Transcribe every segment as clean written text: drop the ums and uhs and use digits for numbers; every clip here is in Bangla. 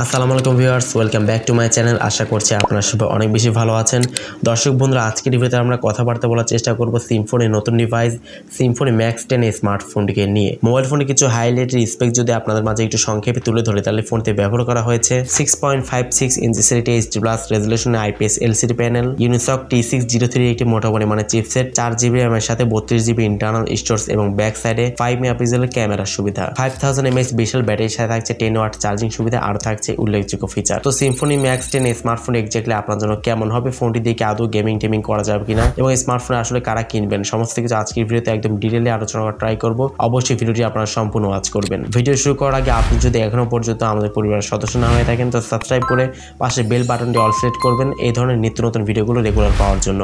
আসসালামু আলাইকুম viewers, welcome back to my channel. আশা করছি আপনারা সবাই অনেক বেশি ভালো আছেন। দর্শক বন্ধুরা, আজকের ভিডিওতে আমরা কথাবার্তা বলার চেষ্টা করব সিম্ফনির নতুন ডিভাইস সিম্ফনি ম্যাক্স 10 স্মার্টফোনটিকে নিয়ে। মোবাইল ফোনে কিছু হাইলাইটের স্পেক যদি আপনাদের মাঝে একটু সংক্ষেপে তুলে ধরে, তাহলে ফোনটি ব্যবহার করা হয়েছে 6.56 ইঞ্চি HD+ রেজলিউশনে IPS LCD panel, Unisoc T603 একটি মোটা পরিমাণে চিপসেট, 4GB RAM এর সাথে 32GB ইন্টারনাল স্টোরেজ এবং ব্যাক সাইডে 5 মেগাপিক্সেলের ক্যামেরার সুবিধা, 5000 mAh বিশাল ব্যাটারির সাথে থাকছে 10 ওয়াট চার্জিং সুবিধা, আর থাকছে উল্লেখযোগ্য ফিচার। তো সিম্ফনি ম্যাক্স 10 স্মার্টফোন এক্স্যাক্টলি আপনার জন্য কেমন হবে, ফোনটি দিয়ে আদৌ গেমিং করা যাবে কিনা এবং স্মার্টফোনে আসলে কারা কিনবেন, সমস্ত কিছু আজকের ভিডিওতে একদম ডিটেইলে আলোচনা করার ট্রাই করব। অবশ্যই ভিডিওটি আপনারা সম্পূর্ণ ওয়াচ করবেন। ভিডিও শুরু করার আগে আপনি যদি এখনো পর্যন্ত আমাদের পরিবারের সদস্য না হয়ে থাকেন, তো সাবস্ক্রাইব করে পাশে বেল বাটনটি অল সেট করবেন এই ধরনের নিত্য নতুন ভিডিওগুলো রেগুলার পাওয়ার জন্য।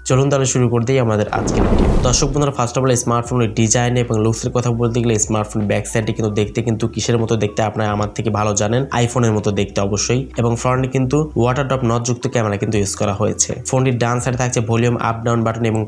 চলুন তাহলে শুরু করে দিই আমাদের আজকের ভিডিও। দর্শক বন্ধুরা, ফার্স্ট অফ অল স্মার্টফোনের ডিজাইন এবং লুকসের কথা বলতে গেলে স্মার্টফোন ব্যাক সাইডে কিন্তু কিসের মতো দেখতে আপনারা আমার থেকে ভালো জানেন, আইফোনের মতো দেখতে অবশ্যই। এবং ফ্রন্টে কিন্তু ওয়াটার ড্রপ নটযুক্ত ক্যামেরা কিন্তু ইউজ করা হয়েছে। ফোনটির ডান সাইডে থাকছে ভলিউম আপ ডাউন বাটন এবং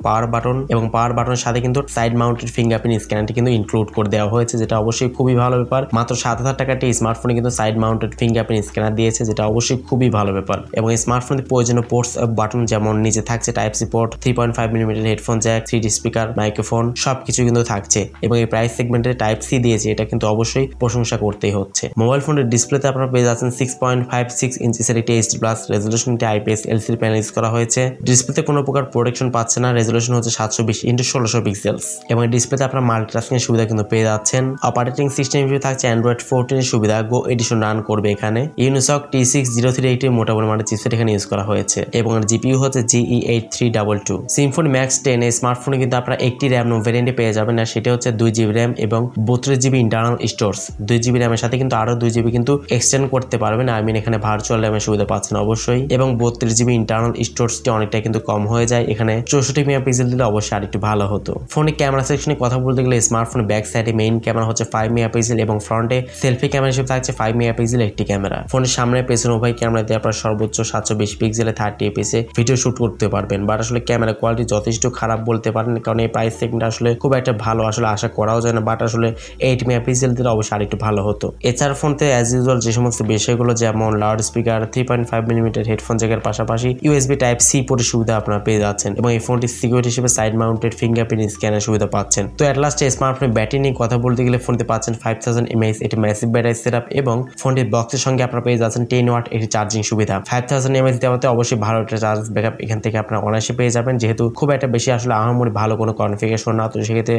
পাওয়ার বাটনের সাথে কিন্তু সাইড মাউন্টেড ফিঙ্গারপ্রিন্ট স্ক্যানারটি কিন্তু ইনক্লুড করে দেওয়া হয়েছে, যেটা অবশ্যই খুবই ভালো ব্যাপার। মাত্র 7000 টাকাটি স্মার্টফোনে কিন্তু সাইড মাউন্টেড ফিঙ্গারপ্রিন্ট স্ক্যানার দিয়েছে, যেটা অবশ্যই খুবই ভালো ব্যাপার। এবং এই স্মার্টফোনে প্রয়োজনীয় পোর্টস বাটন যেমন নিচে থাকছে Type-C port, 3.5mm headphone Jack, 3D speaker, microphone সবকিছু কিন্তু থাকছে। এবং এই প্রাইস সেগমেন্টে Type-C দিয়েছে, এটা কিন্তু অবশ্যই প্রশংসা করতেই হচ্ছে। মোবাইল ফোনের ডিসপ্লেতে আপনারা পেয়ে যাচ্ছেন 6.56 ইঞ্চি HD+ রেজলিউশনটি IPS LCD panel use করা হয়েছে। ডিসপ্লেতে কোনো প্রকার প্রোটেকশন পাচ্ছে না। রেজলিউশন হচ্ছে 720x1600 পিক্সেলস এবং ডিসপ্লেতে আপনারা মাল্টিটাস্কিং সুবিধা কিন্তু পেয়ে যাচ্ছেন। অপারেটিং সিস্টেম হিসেবে থাকছে Android 14 এর সুবিধা, গো এডিশন রান করবে এখানে। ইউনিসক T603 একটি মোটা পরিমাণে চিপসেট এখানে ইউজ করা হয়েছে এবং GPU হচ্ছে GE8322। সিম্ফনি ম্যাক্স 10 স্মার্টফোনে কিন্তু আপনারা একটি RAM ভ্যারিয়েন্টে পেয়ে যাবেন, আর সেটা হচ্ছে 2GB RAM এবং 32GB internal storage. 2GB RAM এর সাথে কিন্তু আরো 2GB কিন্তু এক্সটেন্ড করতে পারবেন। এখানে ভার্চুয়াল RAM এর সুবিধা পাচ্ছেন অবশ্যই। এবং 32GB ইন্টারনাল স্টোরেজটি অনেকটা কিন্তু কম হয়ে যায়, এখানে 64 মেগাপিক্সেল দিলে অবশ্যই আরেকটু ভালো হতো। ফোনে ক্যামেরা সেকশনে কথা বলতে গেলে স্মার্টফোনের ব্যাক সাইডে মেইন ক্যামেরা হচ্ছে 5 মেগাপিক্সেল এবং ফ্রন্টে সেলফি ক্যামেরা হিসেবে থাকছে 5 মেগাপিক্সেল একটি ক্যামেরা। ফোনের সামনে পেছনে উভয় ক্যামেরাতে আপনারা সর্বোচ্চ 720 পিক্সেলে 30 fps ভিডিও শুট করতে পারবেন। বাট আসলে ক্যামেরা কোয়ালিটি যথেষ্ট খারাপ বলতে পারেন, কারণ এই প্রাইস সেগমেন্ট আসলে খুব একটা ভালো আসলে আশা করাও যায় না। বাট আসলে 8 মেগাপিক্সেল দিলে অবশ্যই আরেকটু ভালো হতো। এছাড়া ফোনতে অ্যাজ ইউজুয়াল যে সমস্ত বিষয়গুলো যেমন লাউড স্পিকার, 3.5mm হেডফোন জ্যাকের পাশাপাশি USB Type-C পোর্টের সুবিধা আপনারা পেয়ে যাচ্ছেন এবং এই ফোনটি সিকিউরিটি হিসেবে সাইড মাউন্টেড ফিঙ্গারপ্রিন্ট স্ক্যানের সুবিধা পাচ্ছেন। তো এট লাস্ট স্মার্টফোনের ব্যাটারি নিয়ে কথা বলতে গেলে ফোনটি পাচ্ছেন 5000 mAh এটি ম্যাসিভ ব্যাটারি সেটআপ এবং ফোনটির বক্সের সঙ্গে আপনারা পেয়ে যাচ্ছেন 10 ওয়াট একটি চার্জিং সুবিধা। 5000 mAh দেওয়াতে অবশ্যই ভালো একটা চার্জ ব্যাকআপ এখান থেকে আপনারা অনায়াসে পেয়ে যাবেন, যেহেতু খুব একটা বেশি আসলে আহামরি ভালো কোনো কনফিগারেশন না, তো সেক্ষেত্রে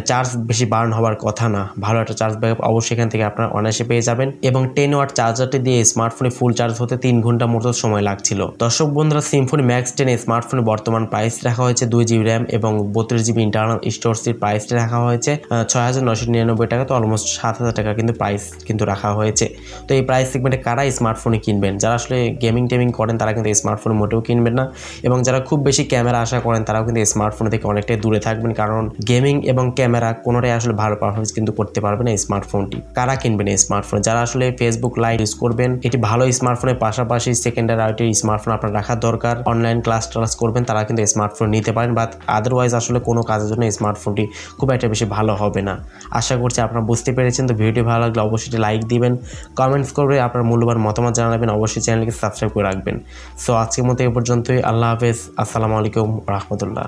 চার্জ বেশি বার্ন হওয়ার কথা না। ভালো একটা চার্জ ব্যাকআপ অবশ্যই এখান থেকে আপনারা অনায়াসে পেয়ে যাবেন এবং 10 ওয়াট চার্জারটি দিয়ে স্মার্টফোনে ফুল চার্জ হতে 3 ঘন্টা মতো সময় লাগছিল। দর্শক বন্ধুরা, সিম্ফনি ম্যাক্স 10 স্মার্টফোনে বর্তমান প্রাইস রাখা হয়েছে 2GB RAM এবং 32GB ইন্টারনাল স্টোরেজের প্রাইসটি রাখা হয়েছে 6999 টাকা, তো অলমোস্ট 7000 টাকা কিন্তু প্রাইস কিন্তু রাখা হয়েছে। তো এই প্রাইস সেগমেন্টে কারা স্মার্টফোনে কিনবেন, যারা আসলে গেমিং করেন তারা কিন্তু স্মার্টফোনে মোটেও কিনবেন না, এবং যারা খুব বেশি ক্যামেরা আশা করেন তারাও কিন্তু স্মার্টফোন থেকে অনেকটাই দূরে থাকবেন, কারণ গেমিং এবং ক্যামেরা কোনোটাই আসলে ভালো পারফরমেন্স কিন্তু করতে পারবে না স্মার্টফোনটি। কারা কিনবেন এই স্মার্টফোন, যারা আসলে ফেসবুক লাইভ ইউজ করবেন, এটি ভালো স্মার্টফোনের পাশাপাশি সেকেন্ডারি আরেকটি স্মার্টফোন আপনার রাখা দরকার, অনলাইন ক্লাস করবেন, তারা কিন্তু স্মার্টফোন নিতে পারেন। বাট আদারওয়াইজ আসলে কোনো কাজের জন্য স্মার্টফোনটি খুব একটা বেশি ভালো হবে না। আশা করছি আপনারা বুঝতে পেরেছেন। তো ভিডিওটি ভালো লাগলে অবশ্যই লাইক দিবেন, কমেন্টস করবে, আপনার মূল্যবান মতামত জানাবেন, অবশ্যই চ্যানেলকে সাবস্ক্রাইব করে রাখবেন। সো আজকের মতো এ পর্যন্তই। আল্লাহ হাফেজ, আসসালামু আলাইকুম রহমতুল্লাহ।